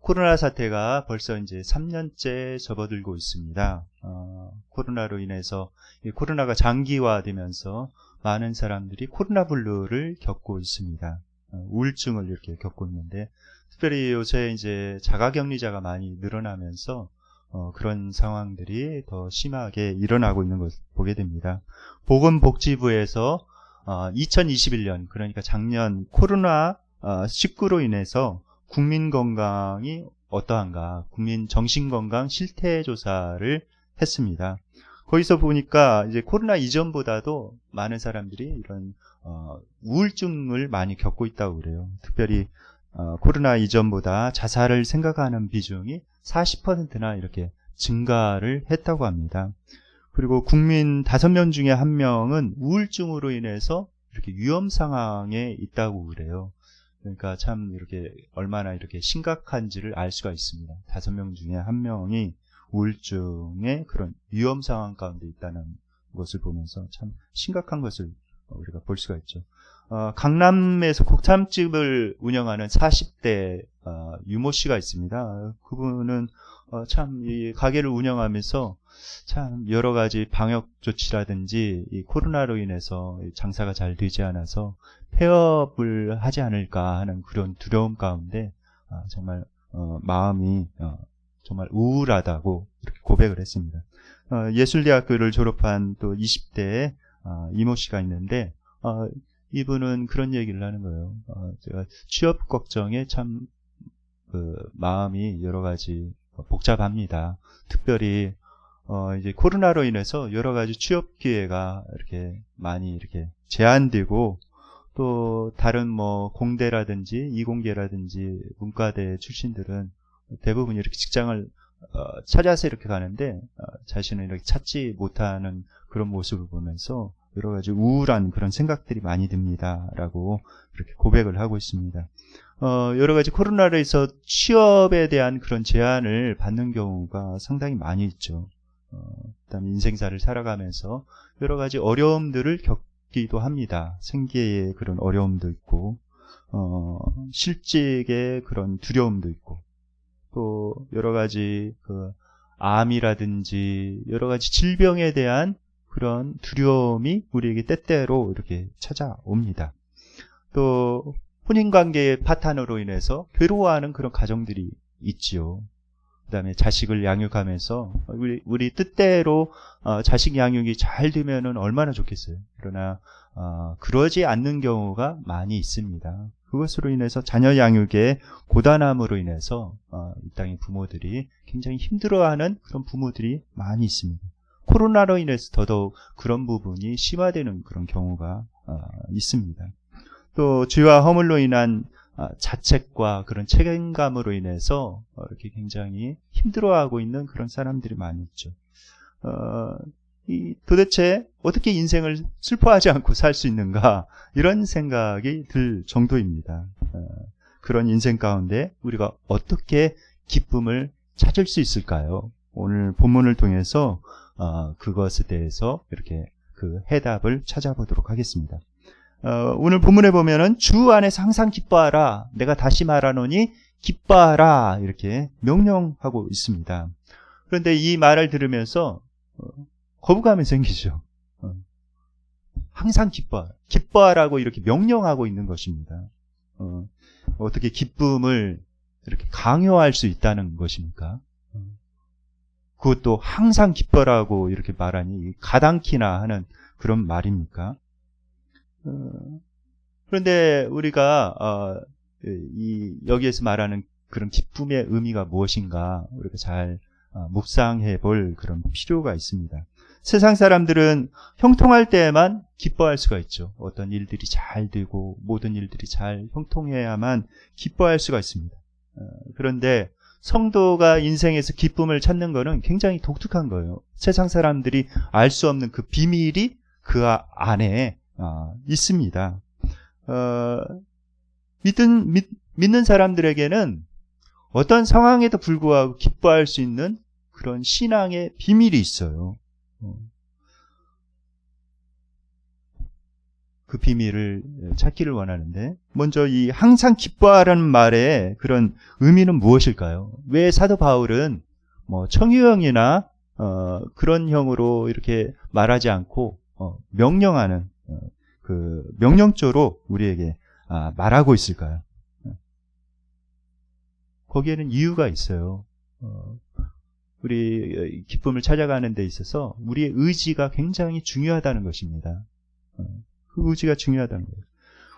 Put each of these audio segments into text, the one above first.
코로나 사태가 벌써 이제 3년째 접어들고 있습니다. 코로나로 인해서 코로나가 장기화되면서 많은 사람들이 코로나 블루를 겪고 있습니다. 우울증을 이렇게 겪고 있는데, 특별히 요새 이제 자가격리자가 많이 늘어나면서 그런 상황들이 더 심하게 일어나고 있는 것을 보게 됩니다. 보건복지부에서 2021년, 그러니까 작년 코로나 19로 인해서 국민 건강이 어떠한가, 국민 정신건강 실태조사를 했습니다. 거기서 보니까 이제 코로나 이전보다도 많은 사람들이 이런 우울증을 많이 겪고 있다고 그래요. 특별히 코로나 이전보다 자살을 생각하는 비중이 40%나 이렇게 증가를 했다고 합니다. 그리고 국민 5명 중에 1명은 우울증으로 인해서 이렇게 위험 상황에 있다고 그래요. 그러니까 참 이렇게 얼마나 이렇게 심각한지를 알 수가 있습니다. 5명 중에 1명이 우울증의 그런 위험 상황 가운데 있다는 것을 보면서 참 심각한 것을 우리가 볼 수가 있죠. 강남에서 곡창집을 운영하는 40대 유모 씨가 있습니다. 그분은 참 이 가게를 운영하면서 참 여러 가지 방역 조치라든지 이 코로나로 인해서 장사가 잘 되지 않아서 폐업을 하지 않을까 하는 그런 두려움 가운데 정말 마음이 정말 우울하다고 이렇게 고백을 했습니다. 예술대학교를 졸업한 또 20대 이모 씨가 있는데 이분은 그런 얘기를 하는 거예요. 제가 취업 걱정에 참 마음이 여러 가지 복잡합니다. 특별히 이제 코로나로 인해서 여러 가지 취업 기회가 이렇게 많이 이렇게 제한되고, 또 다른 뭐 공대라든지 이공계라든지 문과대 출신들은 대부분 이렇게 직장을 찾아서 이렇게 가는데 자신은 이렇게 찾지 못하는 그런 모습을 보면서 여러 가지 우울한 그런 생각들이 많이 듭니다라고 이렇게 고백을 하고 있습니다. 여러 가지 코로나로 해서 취업에 대한 그런 제한을 받는 경우가 상당히 많이 있죠. 그다음에 인생사를 살아가면서 여러 가지 어려움들을 겪기도 합니다. 생계의 그런 어려움도 있고, 실직의 그런 두려움도 있고, 또 여러 가지 암이라든지 여러 가지 질병에 대한 그런 두려움이 우리에게 때때로 이렇게 찾아옵니다. 또 혼인관계의 파탄으로 인해서 괴로워하는 그런 가정들이 있지요. 그 다음에 자식을 양육하면서 우리 뜻대로 자식 양육이 잘 되면은 얼마나 좋겠어요. 그러나 그러지 않는 경우가 많이 있습니다. 그것으로 인해서 자녀 양육의 고단함으로 인해서 이 땅의 부모들이 굉장히 힘들어하는 그런 부모들이 많이 있습니다. 코로나로 인해서 더더욱 그런 부분이 심화되는 그런 경우가 있습니다. 또 죄와 허물로 인한 자책과 그런 책임감으로 인해서 이렇게 굉장히 힘들어하고 있는 그런 사람들이 많이 있죠. 도대체 어떻게 인생을 슬퍼하지 않고 살 수 있는가, 이런 생각이 들 정도입니다. 그런 인생 가운데 우리가 어떻게 기쁨을 찾을 수 있을까요? 오늘 본문을 통해서 그것에 대해서 이렇게 그 해답을 찾아보도록 하겠습니다. 오늘 본문에 보면은 주 안에서 항상 기뻐하라, 내가 다시 말하노니 기뻐하라, 이렇게 명령하고 있습니다. 그런데 이 말을 들으면서 거부감이 생기죠. 항상 기뻐하라고 이렇게 명령하고 있는 것입니다. 어떻게 기쁨을 이렇게 강요할 수 있다는 것입니까? 그것도 항상 기뻐라고 이렇게 말하니 가당키나 하는 그런 말입니까? 그런데 우리가 여기에서 말하는 그런 기쁨의 의미가 무엇인가 우리가 잘 묵상해 볼 그런 필요가 있습니다. 세상 사람들은 형통할 때에만 기뻐할 수가 있죠. 어떤 일들이 잘 되고 모든 일들이 잘 형통해야만 기뻐할 수가 있습니다. 그런데 성도가 인생에서 기쁨을 찾는 것은 굉장히 독특한 거예요. 세상 사람들이 알 수 없는 그 비밀이 그 안에 있습니다. 믿는 사람들에게는 어떤 상황에도 불구하고 기뻐할 수 있는 그런 신앙의 비밀이 있어요. 그 비밀을 찾기를 원하는데, 먼저 이 항상 기뻐하라는 말의 그런 의미는 무엇일까요? 왜 사도 바울은 뭐 청유형이나 그런 형으로 이렇게 말하지 않고 명령하는 그 명령조로 우리에게 말하고 있을까요? 거기에는 이유가 있어요. 우리 기쁨을 찾아가는 데 있어서 우리의 의지가 굉장히 중요하다는 것입니다. 그 의지가 중요하다는 거예요.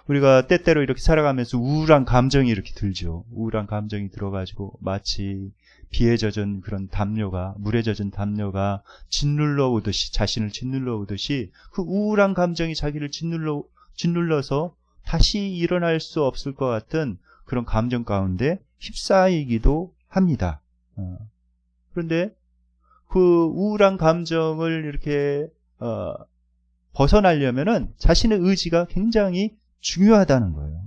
우리가 때때로 이렇게 살아가면서 우울한 감정이 이렇게 들죠. 우울한 감정이 들어가지고 마치 비에 젖은 그런 담요가, 물에 젖은 담요가 짓눌러 오듯이, 자신을 짓눌러 오듯이 그 우울한 감정이 자기를 짓눌러서 다시 일어날 수 없을 것 같은 그런 감정 가운데 휩싸이기도 합니다. 그런데 그 우울한 감정을 이렇게 벗어나려면은 자신의 의지가 굉장히 중요하다는 거예요.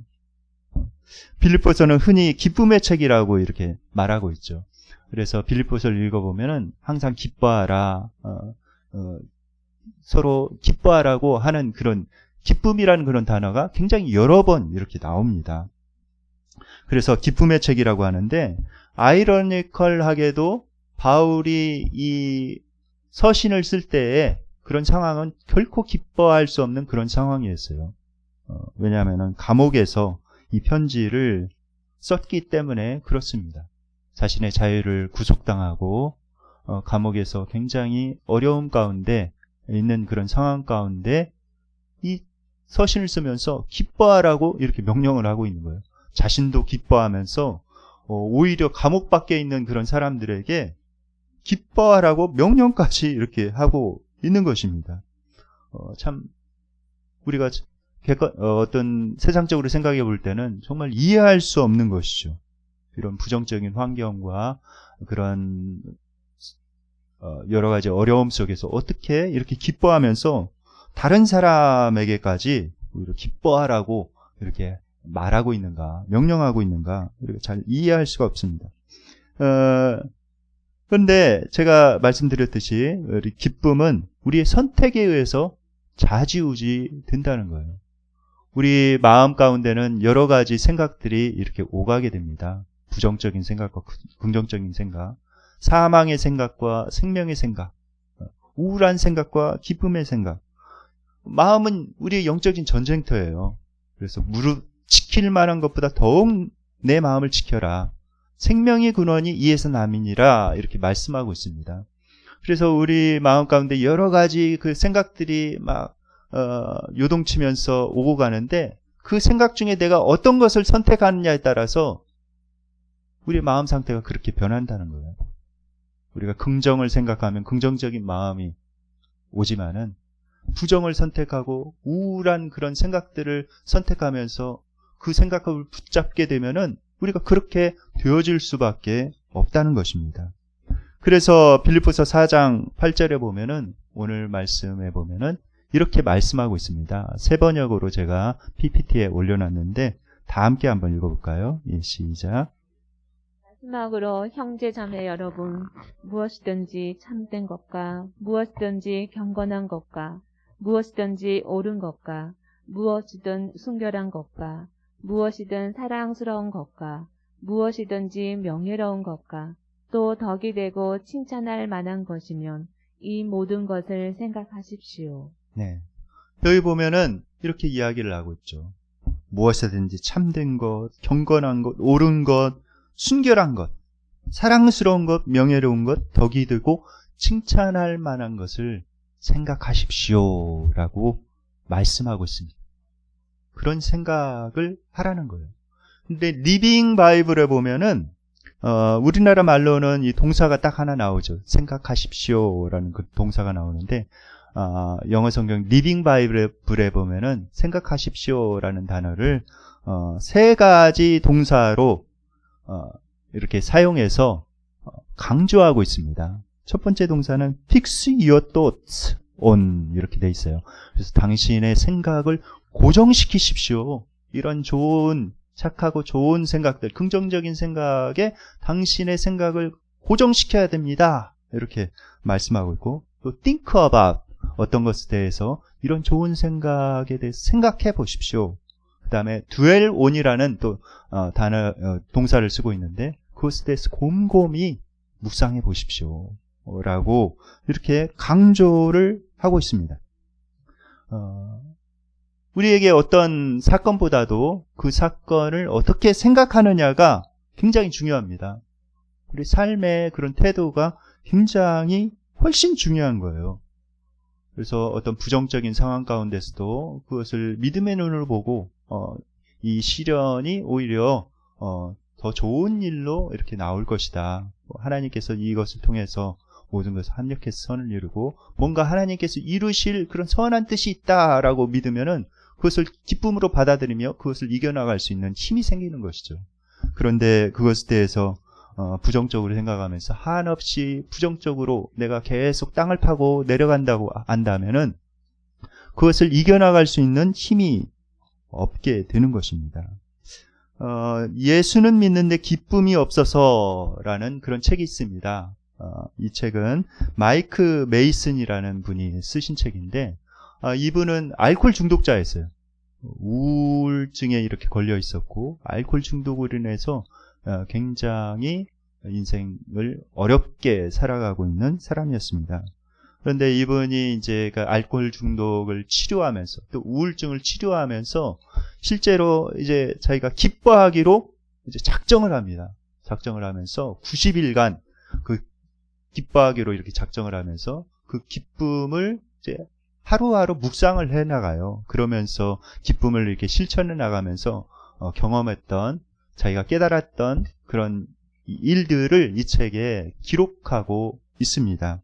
빌립보서는 흔히 기쁨의 책이라고 이렇게 말하고 있죠. 그래서 빌립보서를 읽어보면은 항상 기뻐하라, 서로 기뻐하라고 하는 그런 기쁨이라는 그런 단어가 굉장히 여러 번 이렇게 나옵니다. 그래서 기쁨의 책이라고 하는데, 아이러니컬하게도 바울이 이 서신을 쓸 때에 그런 상황은 결코 기뻐할 수 없는 그런 상황이었어요. 왜냐하면 감옥에서 이 편지를 썼기 때문에 그렇습니다. 자신의 자유를 구속당하고 감옥에서 굉장히 어려움 가운데 있는 그런 상황 가운데 이 서신을 쓰면서 기뻐하라고 이렇게 명령을 하고 있는 거예요. 자신도 기뻐하면서 오히려 감옥 밖에 있는 그런 사람들에게 기뻐하라고 명령까지 이렇게 하고 있는 것입니다. 참 우리가 어떤 세상적으로 생각해 볼 때는 정말 이해할 수 없는 것이죠. 이런 부정적인 환경과 그런 여러 가지 어려움 속에서 어떻게 이렇게 기뻐하면서 다른 사람에게까지 오히려 기뻐하라고 이렇게 말하고 있는가, 명령하고 있는가, 우리가 잘 이해할 수가 없습니다. 그런데 제가 말씀드렸듯이 우리 기쁨은 우리의 선택에 의해서 좌지우지 된다는 거예요. 우리 마음 가운데는 여러 가지 생각들이 이렇게 오가게 됩니다. 부정적인 생각과 긍정적인 생각, 사망의 생각과 생명의 생각, 우울한 생각과 기쁨의 생각. 마음은 우리의 영적인 전쟁터예요. 그래서 무릎 지킬 만한 것보다 더욱 내 마음을 지켜라. 생명의 근원이 이에서 남이니라 이렇게 말씀하고 있습니다. 그래서 우리 마음 가운데 여러 가지 그 생각들이 막 요동치면서 오고 가는데 그 생각 중에 내가 어떤 것을 선택하느냐에 따라서 우리 마음 상태가 그렇게 변한다는 거예요. 우리가 긍정을 생각하면 긍정적인 마음이 오지만은 부정을 선택하고 우울한 그런 생각들을 선택하면서 그 생각을 붙잡게 되면은 우리가 그렇게 되어질 수밖에 없다는 것입니다. 그래서 빌립보서 4장 8절에 보면은 오늘 말씀에 보면은 이렇게 말씀하고 있습니다. 새 번역으로 제가 PPT에 올려놨는데 다 함께 한번 읽어볼까요? 예, 시작. 마지막으로 형제 자매 여러분, 무엇이든지 참된 것과 무엇이든지 경건한 것과 무엇이든지 옳은 것과 무엇이든 순결한 것과 무엇이든 사랑스러운 것과 무엇이든지 명예로운 것과 또 덕이 되고 칭찬할 만한 것이면 이 모든 것을 생각하십시오. 네. 여기 보면은 이렇게 이야기를 하고 있죠. 무엇이든지 참된 것, 경건한 것, 옳은 것, 순결한 것, 사랑스러운 것, 명예로운 것, 덕이 되고 칭찬할 만한 것을 생각하십시오 라고 말씀하고 있습니다. 그런 생각을 하라는 거예요. 근데 리빙 바이블에 보면은 우리나라 말로는 이 동사가 딱 하나 나오죠. 생각하십시오라는 그 동사가 나오는데 영어 성경 리빙 바이블에 보면은 생각하십시오라는 단어를 세 가지 동사로 이렇게 사용해서 강조하고 있습니다. 첫 번째 동사는 fix your thoughts on 이렇게 돼 있어요. 그래서 당신의 생각을 고정시키십시오. 이런 좋은 착하고 좋은 생각들, 긍정적인 생각에 당신의 생각을 고정시켜야 됩니다. 이렇게 말씀하고 있고, 또 think about 어떤 것에 대해서 이런 좋은 생각에 대해서 생각해 보십시오. 그 다음에 dwell on이라는 또 동사를 쓰고 있는데 그것에 대해서 곰곰이 묵상해 보십시오. 라고 이렇게 강조를 하고 있습니다. 우리에게 어떤 사건보다도 그 사건을 어떻게 생각하느냐가 굉장히 중요합니다. 우리 삶의 그런 태도가 굉장히 훨씬 중요한 거예요. 그래서 어떤 부정적인 상황 가운데서도 그것을 믿음의 눈으로 보고 이 시련이 오히려 더 좋은 일로 이렇게 나올 것이다. 하나님께서 이것을 통해서 모든 것을 합력해서 선을 이루고 뭔가 하나님께서 이루실 그런 선한 뜻이 있다라고 믿으면은 그것을 기쁨으로 받아들이며 그것을 이겨나갈 수 있는 힘이 생기는 것이죠. 그런데 그것에 대해서 부정적으로 생각하면서 한없이 부정적으로 내가 계속 땅을 파고 내려간다고 안다면은 그것을 이겨나갈 수 있는 힘이 없게 되는 것입니다. 예수는 믿는데 기쁨이 없어서라는 그런 책이 있습니다. 이 책은 마이크 메이슨이라는 분이 쓰신 책인데 이분은 알코올 중독자였어요. 우울증에 이렇게 걸려 있었고 알코올 중독으로 인해서 굉장히 인생을 어렵게 살아가고 있는 사람이었습니다. 그런데 이분이 이제 그 알코올 중독을 치료하면서 또 우울증을 치료하면서 실제로 이제 자기가 기뻐하기로 이제 작정을 합니다. 작정을 하면서 90일간 그 기뻐하기로 이렇게 작정을 하면서 그 기쁨을 이제 하루하루 묵상을 해 나가요. 그러면서 기쁨을 이렇게 실천해 나가면서 경험했던 자기가 깨달았던 그런 일들을 이 책에 기록하고 있습니다.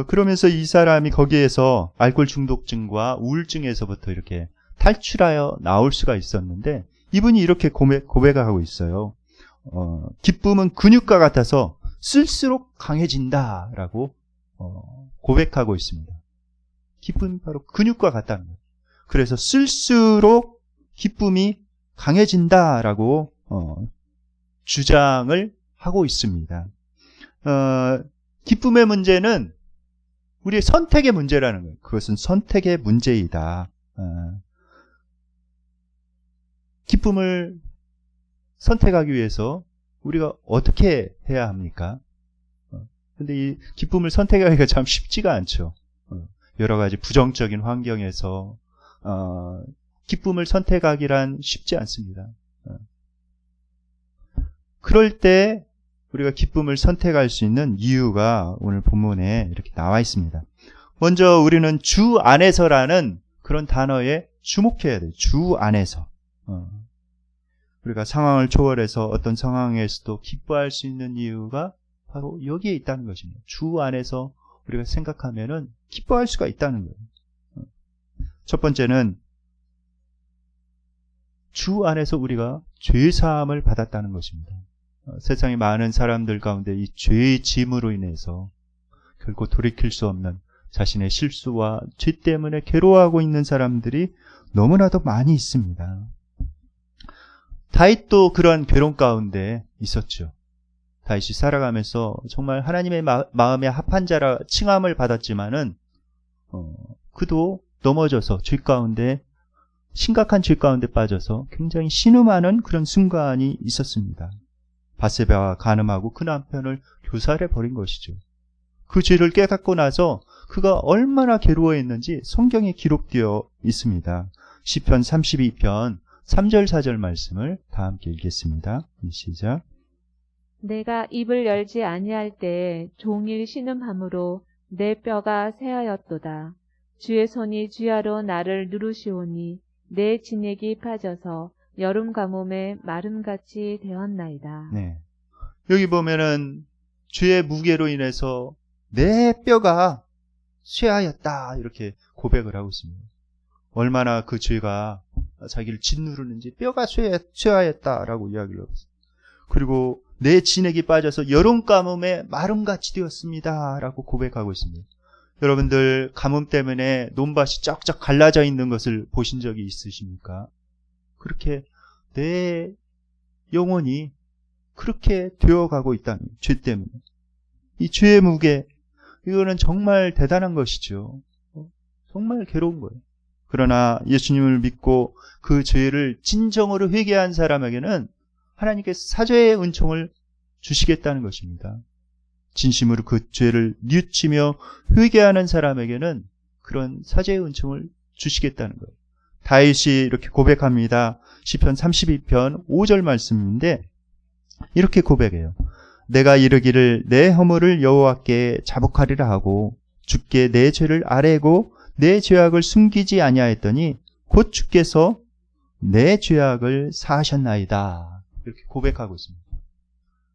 그러면서 이 사람이 거기에서 알코올 중독증과 우울증에서부터 이렇게 탈출하여 나올 수가 있었는데 이분이 이렇게 고백하고 있어요. 기쁨은 근육과 같아서 쓸수록 강해진다라고 고백하고 있습니다. 기쁨이 바로 근육과 같다는 거예요. 그래서 쓸수록 기쁨이 강해진다라고 주장을 하고 있습니다. 기쁨의 문제는 우리의 선택의 문제라는 거예요. 그것은 선택의 문제이다. 기쁨을 선택하기 위해서 우리가 어떻게 해야 합니까? 근데 이 기쁨을 선택하기가 참 쉽지가 않죠. 여러 가지 부정적인 환경에서 기쁨을 선택하기란 쉽지 않습니다. 그럴 때 우리가 기쁨을 선택할 수 있는 이유가 오늘 본문에 이렇게 나와 있습니다. 먼저 우리는 주 안에서라는 그런 단어에 주목해야 돼요. 주 안에서. 우리가 상황을 초월해서 어떤 상황에서도 기뻐할 수 있는 이유가 바로 여기에 있다는 것입니다. 주 안에서 우리가 생각하면은 기뻐할 수가 있다는 거예요. 첫 번째는 주 안에서 우리가 죄 사함을 받았다는 것입니다. 세상의 많은 사람들 가운데 이 죄의 짐으로 인해서 결코 돌이킬 수 없는 자신의 실수와 죄 때문에 괴로워하고 있는 사람들이 너무나도 많이 있습니다. 다윗도 그런 괴로움 가운데 있었죠. 다윗이 살아가면서 정말 하나님의 마음에 합한 자라 칭함을 받았지만은 그도 넘어져서 죄 가운데 심각한 죄 가운데 빠져서 굉장히 신음하는 그런 순간이 있었습니다. 밧세바와 간음하고 그 남편을 교살해 버린 것이죠. 그 죄를 깨닫고 나서 그가 얼마나 괴로워했는지 성경에 기록되어 있습니다. 시편 32편 3절 4절 말씀을 다 함께 읽겠습니다. 시작. 내가 입을 열지 아니할 때에 종일 신음함으로 내 뼈가 새하였도다. 주의 손이 주야로 나를 누르시오니 내 진액이 빠져서 여름 가뭄에 마름같이 되었나이다. 네. 여기 보면은 죄의 무게로 인해서 내 뼈가 쇠하였다 이렇게 고백을 하고 있습니다. 얼마나 그 죄가 자기를 짓누르는지 뼈가 쇠하였다라고 이야기를 하고 있습니다. 그리고 내 진액이 빠져서 여름 가뭄에 마름같이 되었습니다라고 고백하고 있습니다. 여러분들 가뭄 때문에 논밭이 쩍쩍 갈라져 있는 것을 보신 적이 있으십니까? 그렇게 내 영혼이 그렇게 되어가고 있다는 죄 때문에. 이 죄의 무게, 이거는 정말 대단한 것이죠. 정말 괴로운 거예요. 그러나 예수님을 믿고 그 죄를 진정으로 회개한 사람에게는 하나님께서 사죄의 은총을 주시겠다는 것입니다. 진심으로 그 죄를 뉘우치며 회개하는 사람에게는 그런 사죄의 은총을 주시겠다는 거예요. 다윗이 이렇게 고백합니다. 시편 32편 5절 말씀인데 이렇게 고백해요. 내가 이르기를 내 허물을 여호와께 자복하리라 하고 주께 내 죄를 아뢰고 내 죄악을 숨기지 아니하였더니 곧 주께서 내 죄악을 사하셨나이다. 이렇게 고백하고 있습니다.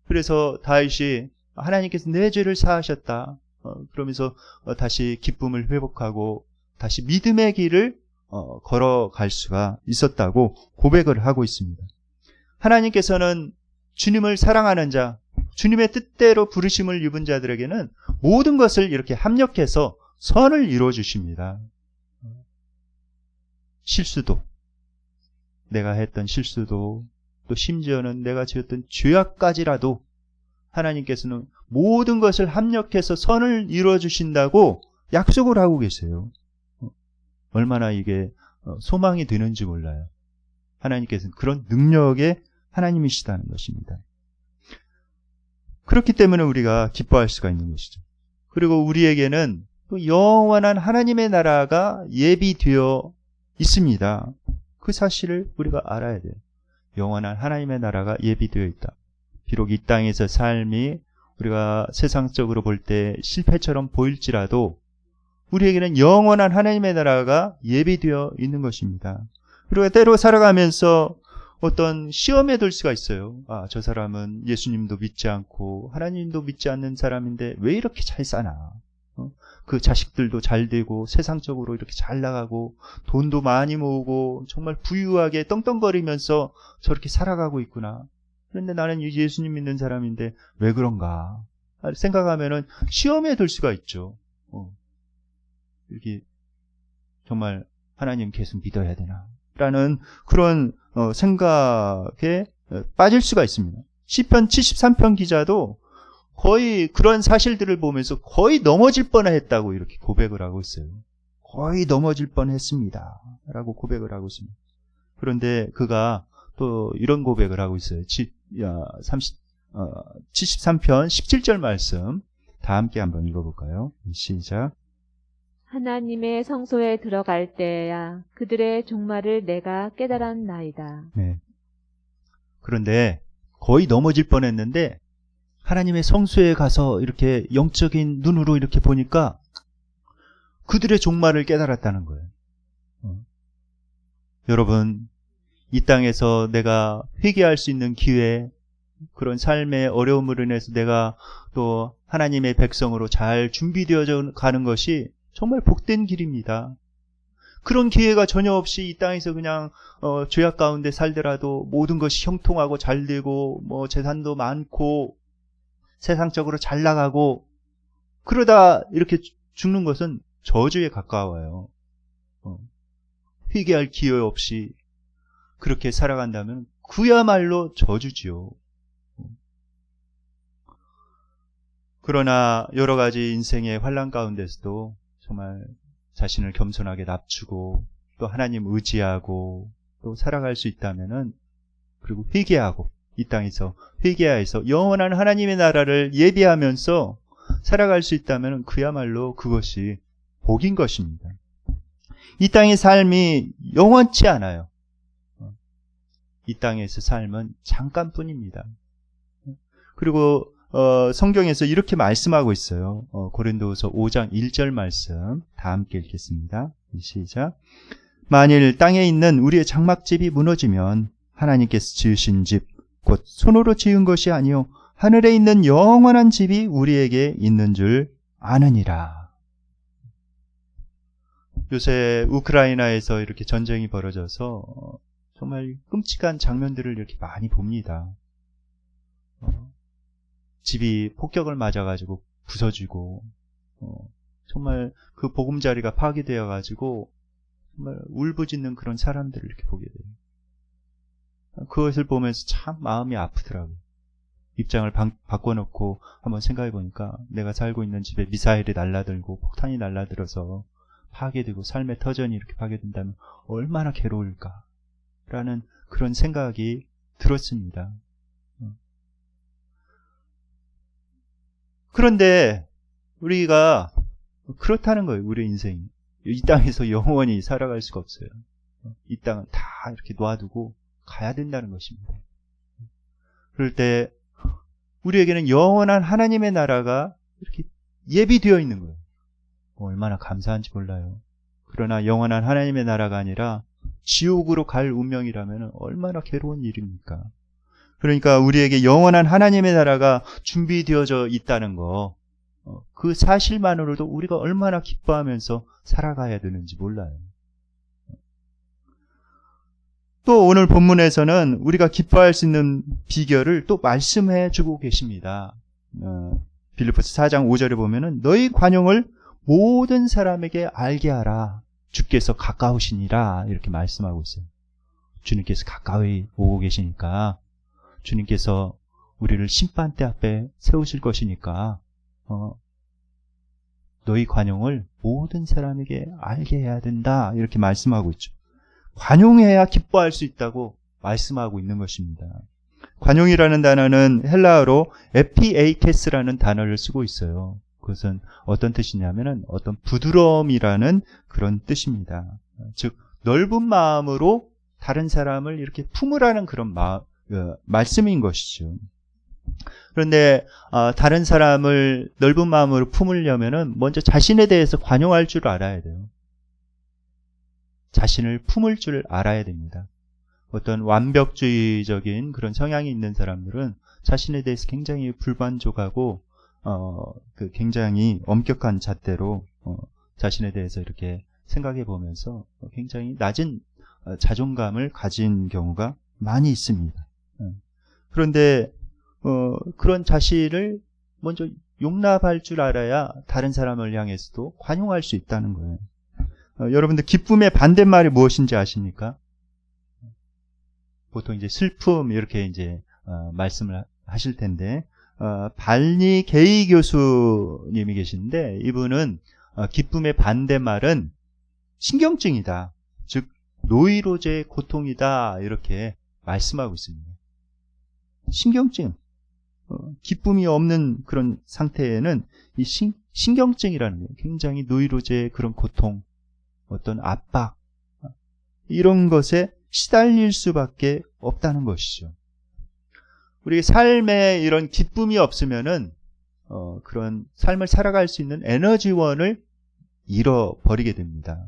그래서 다윗이 하나님께서 내 죄를 사하셨다. 그러면서 다시 기쁨을 회복하고 다시 믿음의 길을 걸어갈 수가 있었다고 고백을 하고 있습니다. 하나님께서는 주님을 사랑하는 자, 주님의 뜻대로 부르심을 입은 자들에게는 모든 것을 이렇게 합력해서 선을 이루어 주십니다. 실수도, 내가 했던 실수도, 또 심지어는 내가 지었던 죄악까지라도 하나님께서는 모든 것을 합력해서 선을 이루어 주신다고 약속을 하고 계세요. 얼마나 이게 소망이 되는지 몰라요. 하나님께서는 그런 능력의 하나님이시다는 것입니다. 그렇기 때문에 우리가 기뻐할 수가 있는 것이죠. 그리고 우리에게는 또 영원한 하나님의 나라가 예비되어 있습니다. 그 사실을 우리가 알아야 돼요. 영원한 하나님의 나라가 예비되어 있다. 비록 이 땅에서 삶이 우리가 세상적으로 볼 때 실패처럼 보일지라도 우리에게는 영원한 하나님의 나라가 예비되어 있는 것입니다. 그리고 때로 살아가면서 어떤 시험에 들 수가 있어요. 저 사람은 예수님도 믿지 않고 하나님도 믿지 않는 사람인데 왜 이렇게 잘 사나? 그 자식들도 잘 되고 세상적으로 이렇게 잘 나가고 돈도 많이 모으고 정말 부유하게 떵떵거리면서 저렇게 살아가고 있구나. 그런데 나는 예수님 믿는 사람인데 왜 그런가 생각하면은 시험에 들 수가 있죠. 이렇게 정말 하나님 계속 믿어야 되나? 라는 그런 생각에 빠질 수가 있습니다. 시편 73편 기자도 거의 그런 사실들을 보면서 거의 넘어질 뻔했다고 이렇게 고백을 하고 있어요. 거의 넘어질 뻔했습니다. 라고 고백을 하고 있습니다. 그런데 그가 또 이런 고백을 하고 있어요. 73편 17절 말씀 다 함께 한번 읽어볼까요? 시작. 하나님의 성소에 들어갈 때야 그들의 종말을 내가 깨달았나이다. 네. 그런데 거의 넘어질 뻔했는데 하나님의 성소에 가서 이렇게 영적인 눈으로 이렇게 보니까 그들의 종말을 깨달았다는 거예요. 여러분, 이 땅에서 내가 회개할 수 있는 기회, 그런 삶의 어려움으로 인해서 내가 또 하나님의 백성으로 잘 준비되어져 가는 것이 정말 복된 길입니다. 그런 기회가 전혀 없이 이 땅에서 그냥 죄악 가운데 살더라도 모든 것이 형통하고 잘 되고 뭐 재산도 많고 세상적으로 잘 나가고 그러다 이렇게 죽는 것은 저주에 가까워요. 회개할 기회 없이 그렇게 살아간다면 그야말로 저주지요. 그러나 여러 가지 인생의 환난 가운데서도 정말 자신을 겸손하게 낮추고 또 하나님 의지하고 또 살아갈 수 있다면은 그리고 회개하고 이 땅에서 회개하여서 영원한 하나님의 나라를 예비하면서 살아갈 수 있다면은 그야말로 그것이 복인 것입니다. 이 땅의 삶이 영원치 않아요. 이 땅에서 삶은 잠깐뿐입니다. 그리고 성경에서 이렇게 말씀하고 있어요. 고린도후서 5장 1절 말씀 다 함께 읽겠습니다. 시작. 만일 땅에 있는 우리의 장막집이 무너지면 하나님께서 지으신 집, 곧 손으로 지은 것이 아니요 하늘에 있는 영원한 집이 우리에게 있는 줄 아느니라. 요새 우크라이나에서 이렇게 전쟁이 벌어져서 정말 끔찍한 장면들을 이렇게 많이 봅니다. 집이 폭격을 맞아가지고 부서지고 정말 그 보금자리가 파괴되어가지고 정말 울부짖는 그런 사람들을 이렇게 보게 돼요. 그것을 보면서 참 마음이 아프더라고요. 입장을 바꿔놓고 한번 생각해 보니까 내가 살고 있는 집에 미사일이 날라들고 폭탄이 날라들어서 파괴되고 삶의 터전이 이렇게 파괴된다면 얼마나 괴로울까라는 그런 생각이 들었습니다. 그런데 우리가 그렇다는 거예요. 우리 인생이. 이 땅에서 영원히 살아갈 수가 없어요. 이 땅은 다 이렇게 놔두고 가야 된다는 것입니다. 그럴 때 우리에게는 영원한 하나님의 나라가 이렇게 예비되어 있는 거예요. 얼마나 감사한지 몰라요. 그러나 영원한 하나님의 나라가 아니라 지옥으로 갈 운명이라면 얼마나 괴로운 일입니까? 그러니까 우리에게 영원한 하나님의 나라가 준비되어져 있다는 거, 그 사실만으로도 우리가 얼마나 기뻐하면서 살아가야 되는지 몰라요. 또 오늘 본문에서는 우리가 기뻐할 수 있는 비결을 또 말씀해 주고 계십니다. 빌립보서 4장 5절에 보면은 너희 관용을 모든 사람에게 알게 하라. 주께서 가까우시니라. 이렇게 말씀하고 있어요. 주님께서 가까이 오고 계시니까, 주님께서 우리를 심판대 앞에 세우실 것이니까 너희 관용을 모든 사람에게 알게 해야 된다. 이렇게 말씀하고 있죠. 관용해야 기뻐할 수 있다고 말씀하고 있는 것입니다. 관용이라는 단어는 헬라어로 에피에이케스라는 단어를 쓰고 있어요. 그것은 어떤 뜻이냐면은 어떤 부드러움이라는 그런 뜻입니다. 즉 넓은 마음으로 다른 사람을 이렇게 품으라는 그런 말씀인 것이죠. 그런데 다른 사람을 넓은 마음으로 품으려면은 먼저 자신에 대해서 관용할 줄 알아야 돼요. 자신을 품을 줄 알아야 됩니다. 어떤 완벽주의적인 그런 성향이 있는 사람들은 자신에 대해서 굉장히 불만족하고 굉장히 엄격한 잣대로 자신에 대해서 이렇게 생각해 보면서 굉장히 낮은 자존감을 가진 경우가 많이 있습니다. 그런데 그런 자신을 먼저 용납할 줄 알아야 다른 사람을 향해서도 관용할 수 있다는 거예요. 여러분들 기쁨의 반대말이 무엇인지 아십니까? 보통 이제 슬픔 이렇게 이제 말씀을 하실 텐데 발리 게이 교수님이 계신데 이분은 기쁨의 반대말은 신경증이다. 즉 노이로제의 고통이다. 이렇게 말씀하고 있습니다. 신경증. 기쁨이 없는 그런 상태에는 이 신경증이라는 게 굉장히 노이로제의 그런 고통, 어떤 압박, 이런 것에 시달릴 수밖에 없다는 것이죠. 우리 삶에 이런 기쁨이 없으면은 그런 삶을 살아갈 수 있는 에너지원을 잃어버리게 됩니다.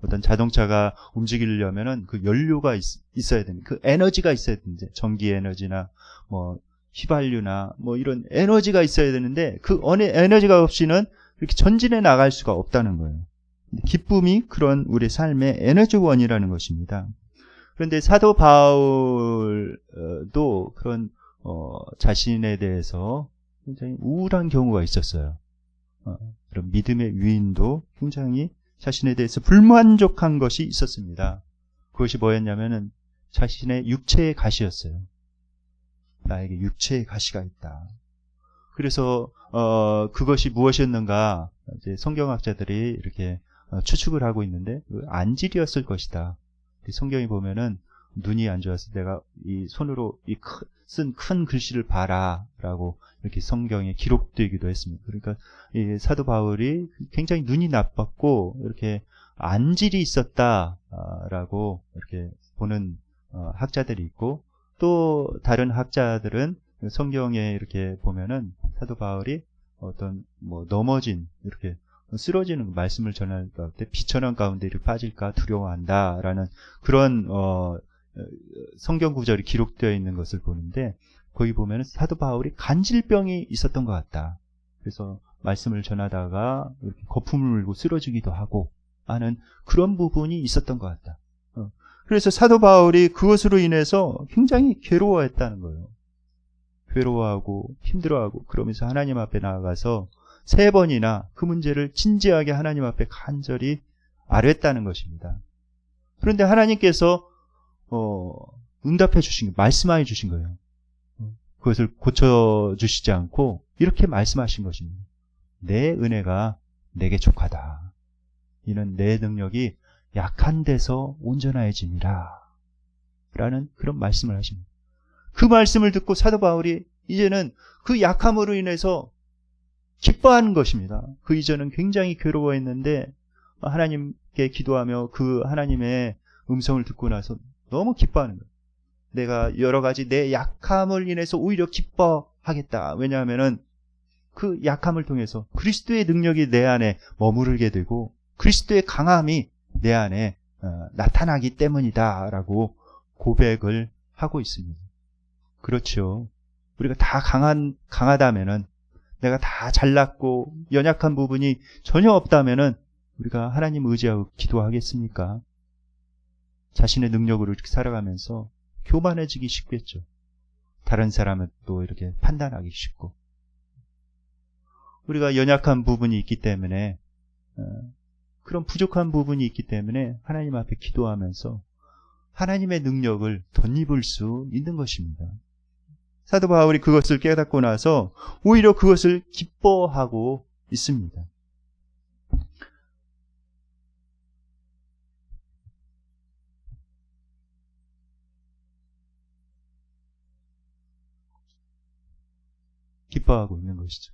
어떤 자동차가 움직이려면은 그 연료가 있어야 됩니다. 그 에너지가 있어야 되는데 전기 에너지나 뭐 휘발유나 뭐 이런 에너지가 있어야 되는데 그 에너지가 없이는 이렇게 전진해 나갈 수가 없다는 거예요. 기쁨이 그런 우리 삶의 에너지원이라는 것입니다. 그런데 사도 바울도 그런 자신에 대해서 굉장히 우울한 경우가 있었어요. 그런 믿음의 위인도 굉장히 자신에 대해서 불만족한 것이 있었습니다. 그것이 뭐였냐면은 자신의 육체의 가시였어요. 나에게 육체의 가시가 있다. 그래서 그것이 무엇이었는가 이제 성경학자들이 이렇게 추측을 하고 있는데 안질이었을 것이다. 성경이 보면은 눈이 안 좋아서 내가 이 손으로 쓴 큰 글씨를 봐라라고 이렇게 성경에 기록되기도 했습니다. 그러니까 이 사도 바울이 굉장히 눈이 나빴고 이렇게 안질이 있었다라고 이렇게 보는 학자들이 있고 또 다른 학자들은 성경에 이렇게 보면은 사도 바울이 어떤 뭐 넘어진 이렇게 쓰러지는 말씀을 전할 때 비천한 가운데 이렇게 빠질까 두려워한다라는 그런 성경 구절이 기록되어 있는 것을 보는데 거기 보면 사도 바울이 간질병이 있었던 것 같다. 그래서 말씀을 전하다가 이렇게 거품을 물고 쓰러지기도 하고 하는 그런 부분이 있었던 것 같다. 그래서 사도 바울이 그것으로 인해서 굉장히 괴로워했다는 거예요. 괴로워하고 힘들어하고 그러면서 하나님 앞에 나아가서 3번이나 그 문제를 진지하게 하나님 앞에 간절히 아뢰었다는 것입니다. 그런데 하나님께서 응답해 주신 거, 말씀해 주신 거예요. 그것을 고쳐주시지 않고 이렇게 말씀하신 것입니다. 내 은혜가 내게 족하다. 이는 내 능력이 약한 데서 온전해짐이라. 라는 그런 말씀을 하십니다. 그 말씀을 듣고 사도 바울이 이제는 그 약함으로 인해서 기뻐하는 것입니다. 그 이전은 굉장히 괴로워했는데 하나님께 기도하며 그 하나님의 음성을 듣고 나서 너무 기뻐하는 거예요. 내가 여러 가지 내 약함을 인해서 오히려 기뻐하겠다. 왜냐하면은 그 약함을 통해서 그리스도의 능력이 내 안에 머무르게 되고 그리스도의 강함이 내 안에 나타나기 때문이다 라고 고백을 하고 있습니다. 그렇죠. 우리가 다 강하다면은, 내가 다 잘났고 연약한 부분이 전혀 없다면은 우리가 하나님 의지하고 기도하겠습니까? 자신의 능력으로 이렇게 살아가면서 교만해지기 쉽겠죠. 다른 사람은 또 이렇게 판단하기 쉽고. 우리가 연약한 부분이 있기 때문에, 그런 부족한 부분이 있기 때문에 하나님 앞에 기도하면서 하나님의 능력을 덧입을 수 있는 것입니다. 사도 바울이 그것을 깨닫고 나서 오히려 그것을 기뻐하고 있습니다. 기뻐하고 있는 것이죠.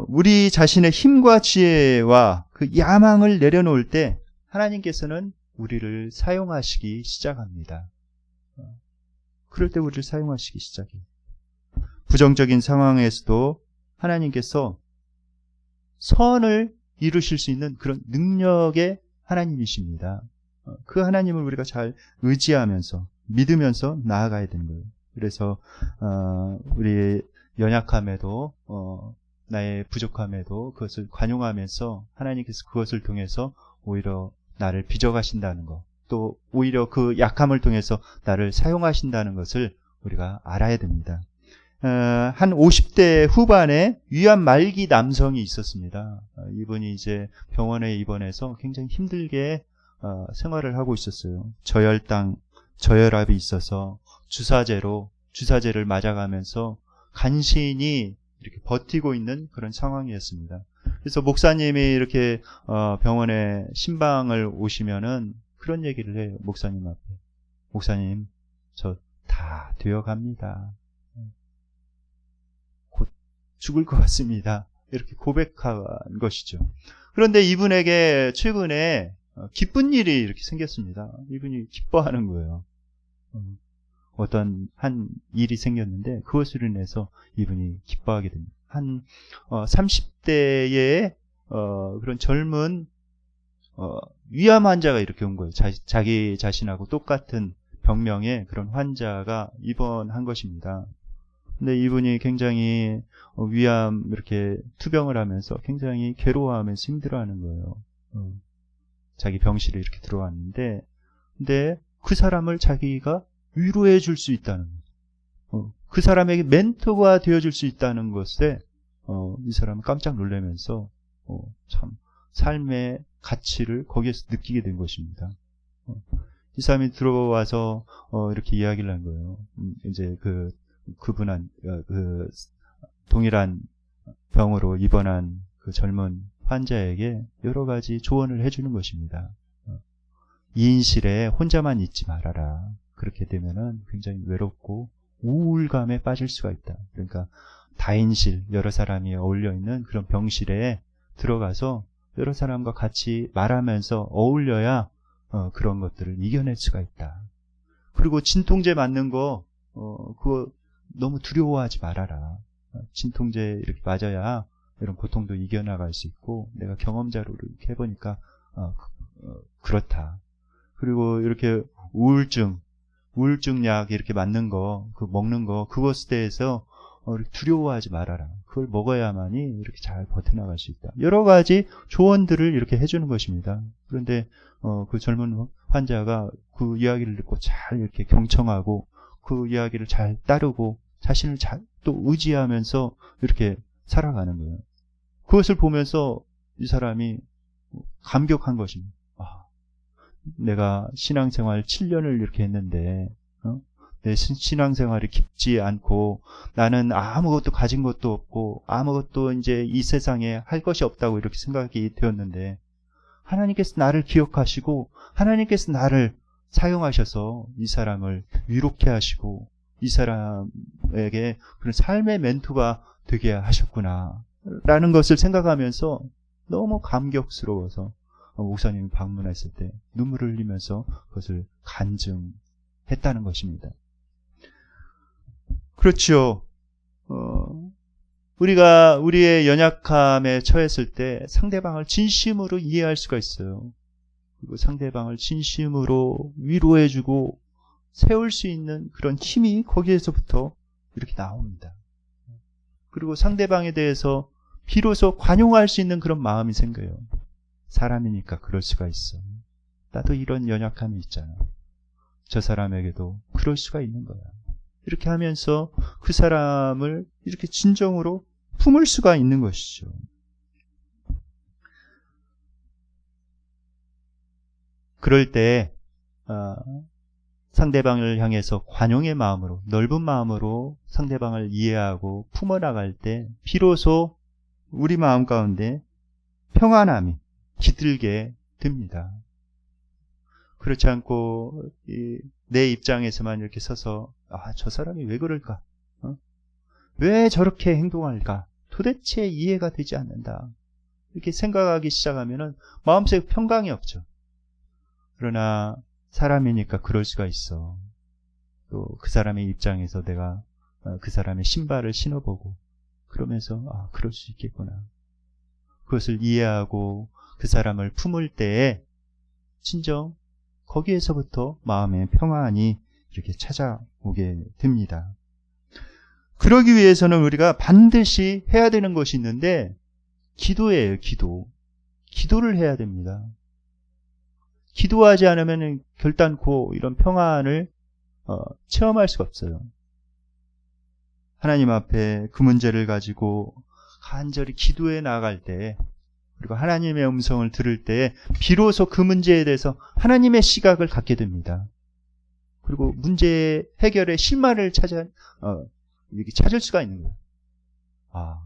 우리 자신의 힘과 지혜와 그 야망을 내려놓을 때 하나님께서는 우리를 사용하시기 시작합니다. 그럴 때 우리를 사용하시기 시작해요. 부정적인 상황에서도 하나님께서 선을 이루실 수 있는 그런 능력의 하나님이십니다. 그 하나님을 우리가 잘 의지하면서 믿으면서 나아가야 되는 거예요. 그래서 우리 연약함에도 나의 부족함에도 그것을 관용하면서 하나님께서 그것을 통해서 오히려 나를 빚어가신다는 것, 또 오히려 그 약함을 통해서 나를 사용하신다는 것을 우리가 알아야 됩니다. 한 50대 후반에 위암 말기 남성이 있었습니다. 이분이 이제 병원에 입원해서 굉장히 힘들게 생활을 하고 있었어요. 저혈압이 있어서 주사제를 맞아가면서 간신히 이렇게 버티고 있는 그런 상황이었습니다. 그래서 목사님이 이렇게 병원에 신방을 오시면은 그런 얘기를 해요. 목사님 앞에. 목사님, 저 다 되어갑니다. 곧 죽을 것 같습니다. 이렇게 고백한 것이죠. 그런데 이분에게 최근에 기쁜 일이 이렇게 생겼습니다. 이분이 기뻐하는 거예요. 어떤 한 일이 생겼는데 그것으로 인해서 이분이 기뻐하게 됩니다. 한 30대의 그런 젊은 위암 환자가 이렇게 온 거예요. 자기 자신하고 똑같은 병명의 그런 환자가 입원한 것입니다. 근데 이분이 굉장히 위암 이렇게 투병을 하면서 굉장히 괴로워하면서 힘들어하는 거예요. 자기 병실에 이렇게 들어왔는데, 근데 그 사람을 자기가 위로해 줄 수 있다는 것, 그 사람에게 멘토가 되어줄 수 있다는 것에 이 사람은 깜짝 놀라면서 참 삶의 가치를 거기에서 느끼게 된 것입니다. 이 사람이 들어와서 이렇게 이야기를 한 거예요. 이제 그분한 동일한 병으로 입원한 그 젊은 환자에게 여러 가지 조언을 해주는 것입니다. 2인실에 혼자만 있지 말아라. 그렇게 되면은 굉장히 외롭고 우울감에 빠질 수가 있다. 그러니까 다인실, 여러 사람이 어울려 있는 그런 병실에 들어가서 여러 사람과 같이 말하면서 어울려야 그런 것들을 이겨낼 수가 있다. 그리고 진통제 맞는 거 그거 너무 두려워하지 말아라. 진통제 이렇게 맞아야 이런 고통도 이겨나갈 수 있고, 내가 경험자로 이렇게 해보니까 그렇다. 그리고 이렇게 우울증 약 이렇게 맞는 거, 먹는 거, 그것에 대해서 두려워하지 말아라. 그걸 먹어야만이 이렇게 잘 버텨나갈 수 있다. 여러 가지 조언들을 이렇게 해주는 것입니다. 그런데 그 젊은 환자가 그 이야기를 듣고 잘 이렇게 경청하고 그 이야기를 잘 따르고 자신을 잘 또 의지하면서 이렇게 살아가는 거예요. 그것을 보면서 이 사람이 감격한 것입니다. 내가 신앙생활 7년을 이렇게 했는데 내 신앙생활이 깊지 않고 나는 아무것도 가진 것도 없고 아무것도 이제 이 세상에 할 것이 없다고 이렇게 생각이 되었는데 하나님께서 나를 기억하시고 하나님께서 나를 사용하셔서 이 사람을 위롭게 하시고 이 사람에게 그런 삶의 멘토가 되게 하셨구나 라는 것을 생각하면서 너무 감격스러워서 목사님이 방문했을 때 눈물을 흘리면서 그것을 간증했다는 것입니다. 그렇죠. 우리가 우리의 연약함에 처했을 때 상대방을 진심으로 이해할 수가 있어요. 그리고 상대방을 진심으로 위로해주고 세울 수 있는 그런 힘이 거기에서부터 이렇게 나옵니다. 그리고 상대방에 대해서 비로소 관용할 수 있는 그런 마음이 생겨요. 사람이니까 그럴 수가 있어. 나도 이런 연약함이 있잖아. 저 사람에게도 그럴 수가 있는 거야. 이렇게 하면서 그 사람을 이렇게 진정으로 품을 수가 있는 것이죠. 그럴 때 상대방을 향해서 관용의 마음으로, 넓은 마음으로 상대방을 이해하고 품어나갈 때 비로소 우리 마음 가운데 평안함이 깃들게 됩니다. 그렇지 않고 내 입장에서만 이렇게 서서 저 사람이 왜 그럴까? 왜 저렇게 행동할까? 도대체 이해가 되지 않는다. 이렇게 생각하기 시작하면은 마음속에 평강이 없죠. 그러나 사람이니까 그럴 수가 있어. 또 그 사람의 입장에서 내가 그 사람의 신발을 신어보고 그러면서 그럴 수 있겠구나. 그것을 이해하고 그 사람을 품을 때에 진정 거기에서부터 마음의 평안이 이렇게 찾아오게 됩니다. 그러기 위해서는 우리가 반드시 해야 되는 것이 있는데 기도예요. 기도를 해야 됩니다. 기도하지 않으면 결단코 이런 평안을 체험할 수가 없어요. 하나님 앞에 그 문제를 가지고 간절히 기도해 나아갈 때, 그리고 하나님의 음성을 들을 때 비로소 그 문제에 대해서 하나님의 시각을 갖게 됩니다. 그리고 문제 해결의 실마리를 이렇게 찾을 수가 있는 거예요.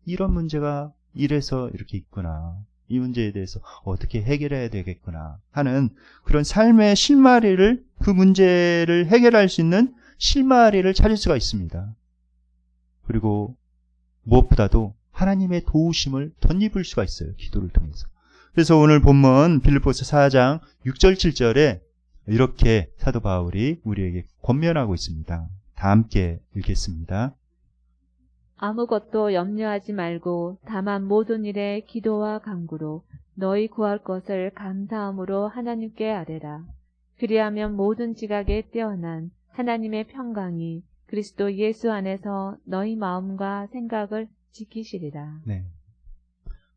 이런 문제가 이래서 이렇게 있구나. 이 문제에 대해서 어떻게 해결해야 되겠구나 하는 그런 삶의 실마리를, 그 문제를 해결할 수 있는 실마리를 찾을 수가 있습니다. 그리고 무엇보다도 하나님의 도우심을 덧입을 수가 있어요. 기도를 통해서. 그래서 오늘 본문 빌립보서 4장 6절 7절에 이렇게 사도 바울이 우리에게 권면하고 있습니다. 다 함께 읽겠습니다. 아무것도 염려하지 말고 다만 모든 일에 기도와 간구로 너희 구할 것을 감사함으로 하나님께 아뢰라. 그리하면 모든 지각에 뛰어난 하나님의 평강이 그리스도 예수 안에서 너희 마음과 생각을 지키시리라. 네.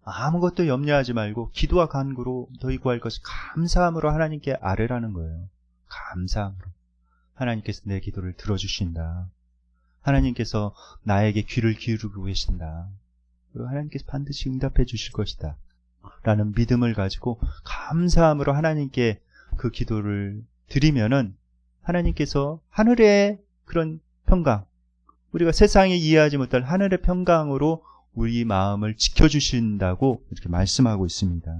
아무것도 염려하지 말고 기도와 간구로 너희 구할 것을 감사함으로 하나님께 아뢰라는 거예요. 감사함으로. 하나님께서 내 기도를 들어주신다. 하나님께서 나에게 귀를 기울이고 계신다. 그리고 하나님께서 반드시 응답해 주실 것이다. 라는 믿음을 가지고 감사함으로 하나님께 그 기도를 드리면은 하나님께서 하늘의 그런 평강, 우리가 세상에 이해하지 못할 하늘의 평강으로 우리 마음을 지켜주신다고 이렇게 말씀하고 있습니다.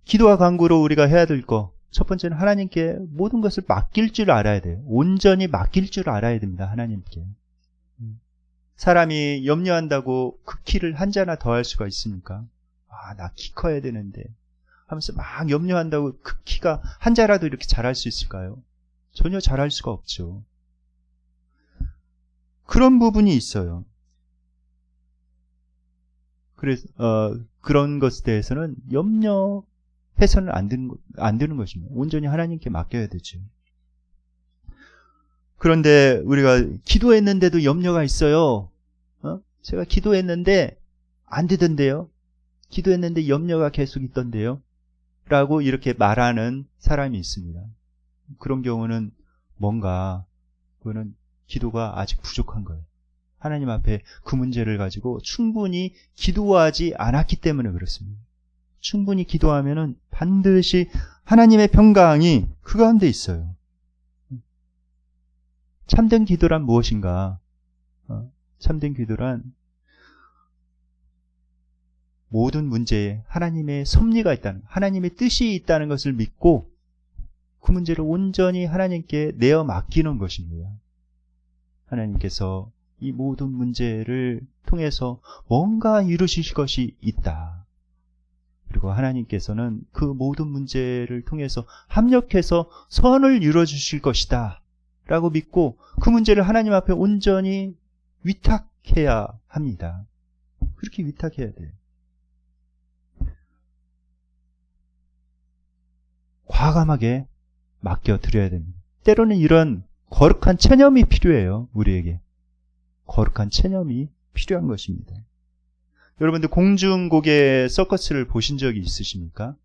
기도와 간구로 우리가 해야 될 것, 첫 번째는 하나님께 모든 것을 맡길 줄 알아야 돼요. 온전히 맡길 줄 알아야 됩니다. 하나님께. 사람이 염려한다고 그 키를 한 자나 더 할 수가 있습니까? 나 키 커야 되는데 하면서 막 염려한다고 그 키가 한 자라도 이렇게 자랄 수 있을까요? 전혀 자랄 수가 없죠. 그런 부분이 있어요. 그래서 그런 것에 대해서는 염려해서는 안 되는 것입니다. 온전히 하나님께 맡겨야 되죠. 그런데 우리가 기도했는데도 염려가 있어요. 제가 기도했는데 안 되던데요. 기도했는데 염려가 계속 있던데요. 라고 이렇게 말하는 사람이 있습니다. 그런 경우는 뭔가 그거는 기도가 아직 부족한 거예요. 하나님 앞에 그 문제를 가지고 충분히 기도하지 않았기 때문에 그렇습니다. 충분히 기도하면은 반드시 하나님의 평강이 그 가운데 있어요. 참된 기도란 무엇인가? 참된 기도란 모든 문제에 하나님의 섭리가 있다는, 하나님의 뜻이 있다는 것을 믿고 그 문제를 온전히 하나님께 내어 맡기는 것입니다. 하나님께서 이 모든 문제를 통해서 뭔가 이루실 것이 있다. 그리고 하나님께서는 그 모든 문제를 통해서 합력해서 선을 이루어주실 것이다 라고 믿고 그 문제를 하나님 앞에 온전히 위탁해야 합니다. 그렇게 위탁해야 돼요. 과감하게 맡겨드려야 됩니다. 때로는 이런 거룩한 체념이 필요해요. 우리에게 거룩한 체념이 필요한 것입니다. 여러분들 공중고개 서커스를 보신 적이 있으십니까?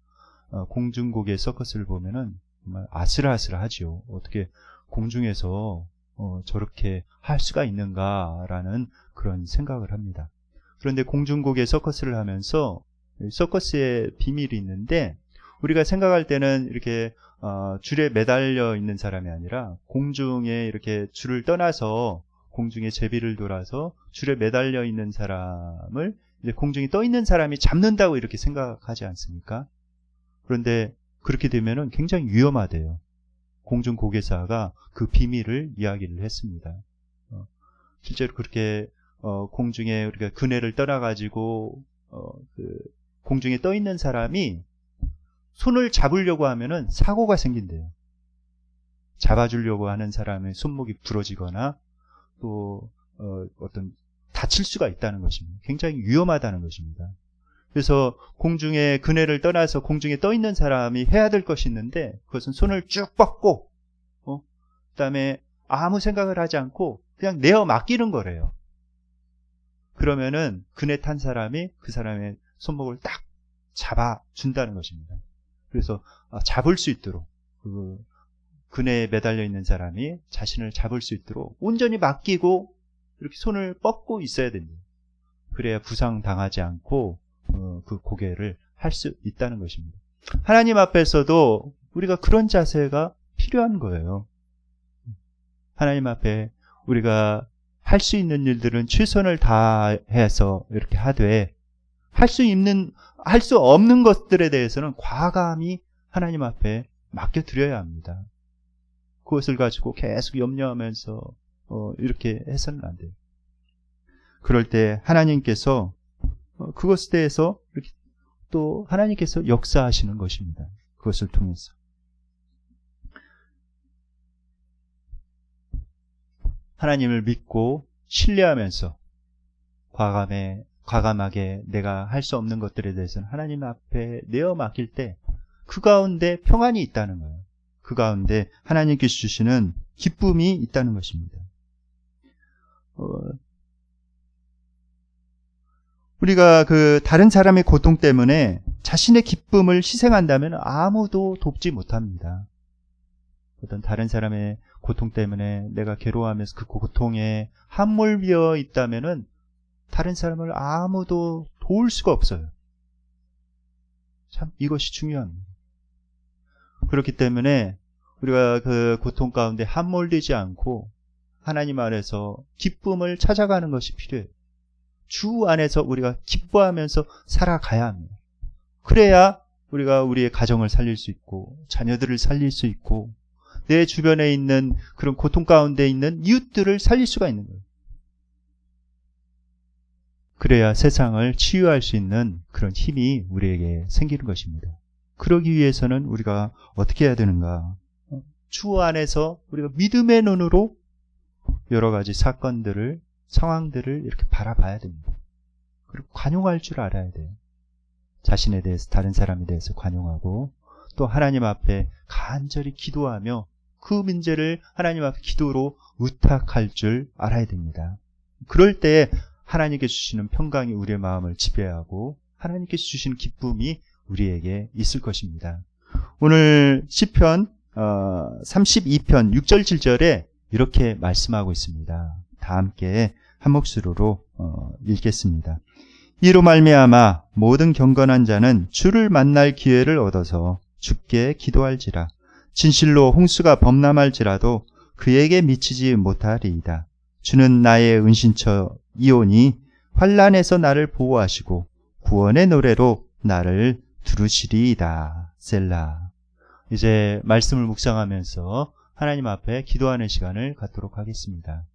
공중고개 서커스를 보면은 정말 아슬아슬하지요. 어떻게 공중에서 저렇게 할 수가 있는가라는 그런 생각을 합니다. 그런데 공중고개 서커스를 하면서 서커스의 비밀이 있는데, 우리가 생각할 때는 이렇게 줄에 매달려 있는 사람이 아니라 공중에 이렇게 줄을 떠나서 공중에 제비를 돌아서 줄에 매달려 있는 사람을 이제 공중에 떠 있는 사람이 잡는다고 이렇게 생각하지 않습니까? 그런데 그렇게 되면은 굉장히 위험하대요. 공중 고개사가 그 비밀을 이야기를 했습니다. 실제로 그렇게 공중에 우리가 그네를 떠나가지고 그 공중에 떠 있는 사람이 손을 잡으려고 하면은 사고가 생긴대요. 잡아주려고 하는 사람의 손목이 부러지거나 또 어떤 다칠 수가 있다는 것입니다. 굉장히 위험하다는 것입니다. 그래서 공중에 그네를 떠나서 공중에 떠 있는 사람이 해야 될 것이 있는데, 그것은 손을 쭉 뻗고 그다음에 아무 생각을 하지 않고 그냥 내어 맡기는 거래요. 그러면은 그네 탄 사람이 그 사람의 손목을 딱 잡아준다는 것입니다. 그래서 잡을 수 있도록, 그 그네에 매달려 있는 사람이 자신을 잡을 수 있도록 온전히 맡기고 이렇게 손을 뻗고 있어야 됩니다. 그래야 부상당하지 않고 그 고개를 할 수 있다는 것입니다. 하나님 앞에서도 우리가 그런 자세가 필요한 거예요. 하나님 앞에 우리가 할 수 있는 일들은 최선을 다해서 이렇게 하되, 할 수 없는 것들에 대해서는 과감히 하나님 앞에 맡겨드려야 합니다. 그것을 가지고 계속 염려하면서 이렇게 해서는 안 돼요. 그럴 때 하나님께서 그것에 대해서 이렇게 또 하나님께서 역사하시는 것입니다. 그것을 통해서. 하나님을 믿고 신뢰하면서 과감하게 내가 할 수 없는 것들에 대해서는 하나님 앞에 내어 맡길 때 그 가운데 평안이 있다는 거예요. 그 가운데 하나님께서 주시는 기쁨이 있다는 것입니다. 우리가 그 다른 사람의 고통 때문에 자신의 기쁨을 희생한다면 아무도 돕지 못합니다. 어떤 다른 사람의 고통 때문에 내가 괴로워하면서 그 고통에 함몰되어 있다면은 다른 사람을 아무도 도울 수가 없어요. 참 이것이 중요합니다. 그렇기 때문에 우리가 그 고통 가운데 함몰되지 않고 하나님 안에서 기쁨을 찾아가는 것이 필요해요. 주 안에서 우리가 기뻐하면서 살아가야 합니다. 그래야 우리가 우리의 가정을 살릴 수 있고 자녀들을 살릴 수 있고 내 주변에 있는 그런 고통 가운데 있는 이웃들을 살릴 수가 있는 거예요. 그래야 세상을 치유할 수 있는 그런 힘이 우리에게 생기는 것입니다. 그러기 위해서는 우리가 어떻게 해야 되는가? 주 안에서 우리가 믿음의 눈으로 여러 가지 사건들을, 상황들을 이렇게 바라봐야 됩니다. 그리고 관용할 줄 알아야 돼요. 자신에 대해서, 다른 사람에 대해서 관용하고 또 하나님 앞에 간절히 기도하며 그 문제를 하나님 앞에 기도로 의탁할 줄 알아야 됩니다. 그럴 때 하나님께 주시는 평강이 우리의 마음을 지배하고 하나님께서 주시는 기쁨이 우리에게 있을 것입니다. 오늘 시편 32편 6절 7절에 이렇게 말씀하고 있습니다. 다 함께 한 목소리로 읽겠습니다. 이로 말미암아 모든 경건한 자는 주를 만날 기회를 얻어서 주께 기도할지라. 진실로 홍수가 범람할지라도 그에게 미치지 못하리이다. 주는 나의 은신처 이오니 환난에서 나를 보호하시고 구원의 노래로 나를 두르시리이다. 셀라. 이제 말씀을 묵상하면서 하나님 앞에 기도하는 시간을 갖도록 하겠습니다.